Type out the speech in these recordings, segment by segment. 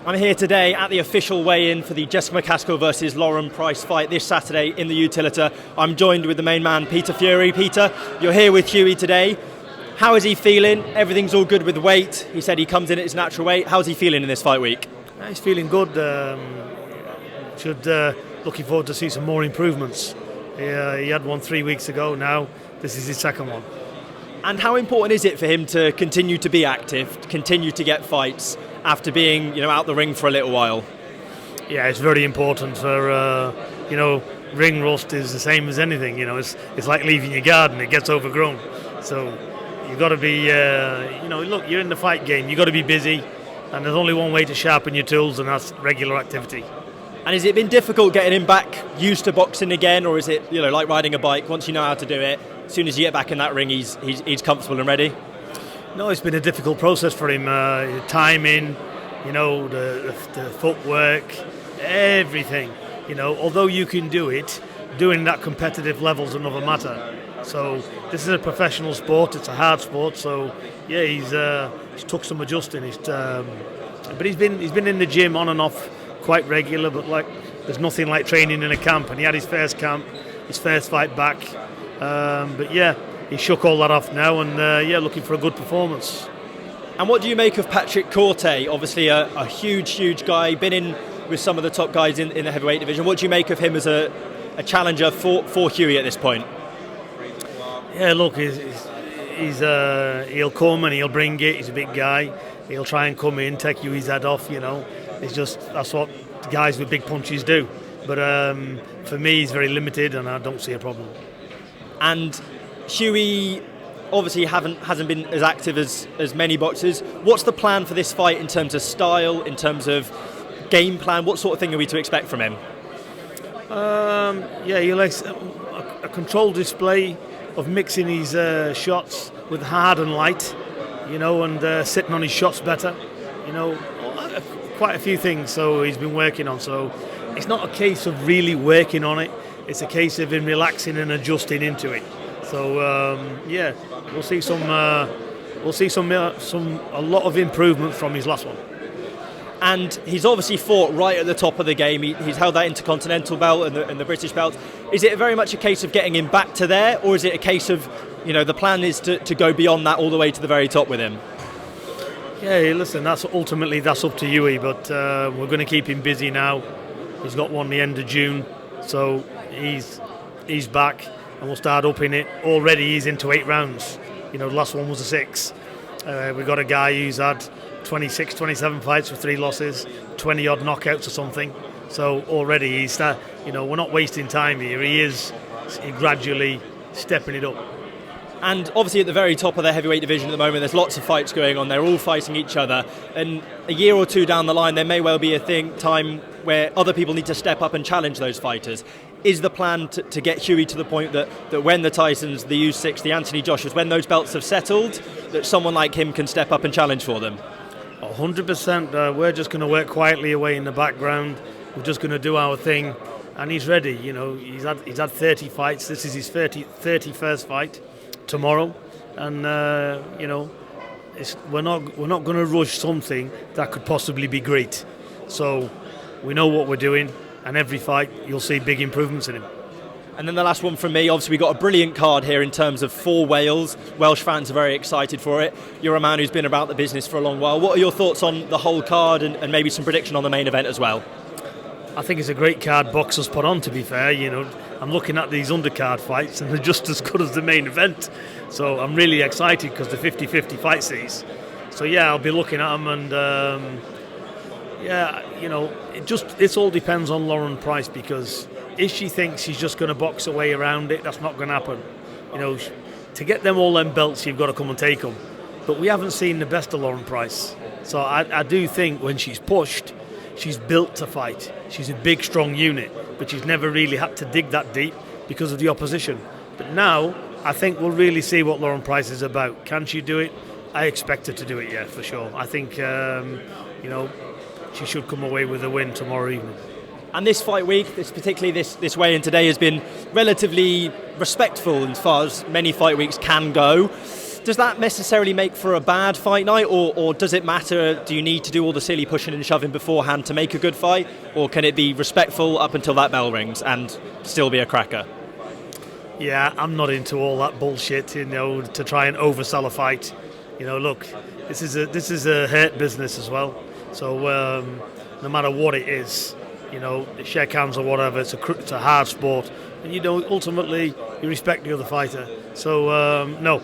I'm here today at the official weigh-in for the Jessica McCaskill versus Lauren Price fight this Saturday in the Utilita. I'm joined with the main man, Peter Fury. Peter, you're here with Hughie today. How is he feeling? Everything's all good with the weight. He said he comes in at his natural weight. How's he feeling in this fight week? He's feeling good. Looking forward to see some more improvements. He had one 3 weeks ago. Now this is his second one. And how important is it for him to continue to be active, to continue to get fights after being, out the ring for a little while? Yeah, it's very important for ring rust is the same as anything. It's like leaving your garden; it gets overgrown. So you've got to be, look, you're in the fight game. You've got to be busy, and there's only one way to sharpen your tools, and that's regular activity. And has it been difficult getting him back used to boxing again, or is it like riding a bike? Once you know how to do it, as soon as you get back in that ring, he's comfortable and ready? No, it's been a difficult process for him. Timing, the footwork, everything. Although you can do it, doing that competitive level is another matter. So this is a professional sport. It's a hard sport. So yeah, he's took some adjusting. But he's been in the gym on and off quite regular. But there's nothing like training in a camp. And he had his first camp, his first fight back. But yeah, he shook all that off now, and looking for a good performance. And what do you make of Patrick Korte? Obviously a huge guy, been in with some of the top guys in the heavyweight division. What do you make of him as a challenger for Hughie at this point? Yeah, look, he'll come and he'll bring it. He's a big guy. He'll try and come in, take Hughie's head off. It's just that's what guys with big punches do. But for me, he's very limited, and I don't see a problem. And Hughie obviously hasn't been as active as many boxers. What's the plan for this fight in terms of style, in terms of game plan? What sort of thing are we to expect from him? He likes a controlled display of mixing his shots with hard and light, and sitting on his shots better. Quite a few things. So he's been working on. So it's not a case of really working on it. It's a case of him relaxing and adjusting into it. So we'll see a lot of improvement from his last one. And he's obviously fought right at the top of the game. He's held that Intercontinental belt and the British belt. Is it very much a case of getting him back to there, or is it a case of the plan is to go beyond that all the way to the very top with him? Yeah, listen, that's up to Hughie, but we're going to keep him busy now. He's got one the end of June, so he's back, and we'll start upping it. Already he's into 8 rounds. The last one was a 6. We've got a guy who's had 26, 27 fights with 3 losses, 20 odd knockouts or something. So already he's we're not wasting time here. He's gradually stepping it up. And obviously at the very top of the heavyweight division at the moment, there's lots of fights going on. They're all fighting each other. And a year or two down the line, there may well be a time where other people need to step up and challenge those fighters. Is the plan to get Hughie to the point that when the Tysons, the Usyks, the Anthony Joshuas, when those belts have settled, that someone like him can step up and challenge for them? 100%. We're just going to work quietly away in the background. We're just going to do our thing. And he's ready. He's had 30 fights. This is his 31st fight tomorrow, and we're not going to rush something that could possibly be great. So we know what we're doing, and every fight you'll see big improvements in him. And then the last one from me, obviously we've got a brilliant card here in terms of 4 Wales. Welsh fans are very excited for it. You're a man who's been about the business for a long while. What are your thoughts on the whole card and maybe some prediction on the main event as well? I think it's a great card boxers put on, to be fair. I'm looking at these undercard fights and they're just as good as the main event. So I'm really excited because the 50-50 fights these. So yeah, I'll be looking at them, and it all depends on Lauren Price, because if she thinks she's just going to box her way around it, that's not going to happen. To get them all them belts, you've got to come and take them. But we haven't seen the best of Lauren Price. So I do think when she's pushed, she's built to fight. She's a big, strong unit, but she's never really had to dig that deep because of the opposition. But now, I think we'll really see what Lauren Price is about. Can she do it? I expect her to do it, yeah, for sure. I think, she should come away with a win tomorrow evening. And this fight week, particularly this weigh-in today, has been relatively respectful as far as many fight weeks can go. Does that necessarily make for a bad fight night, or does it matter? Do you need to do all the silly pushing and shoving beforehand to make a good fight, or can it be respectful up until that bell rings and still be a cracker? Yeah, I'm not into all that bullshit, to try and oversell a fight. Look, this is a hurt business as well. So no matter what it is, shake hands or whatever, it's a hard sport, and ultimately you respect the other fighter. So no,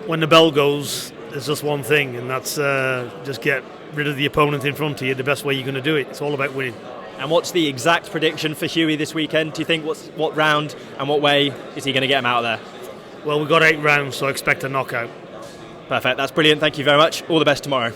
when the bell goes, there's just one thing, and that's just get rid of the opponent in front of you. The best way you're going to do it. It's all about winning. And what's the exact prediction for Hughie this weekend? Do you think what round and what way is he going to get him out of there? Well, we've got 8 rounds, so I expect a knockout. Perfect. That's brilliant. Thank you very much. All the best tomorrow.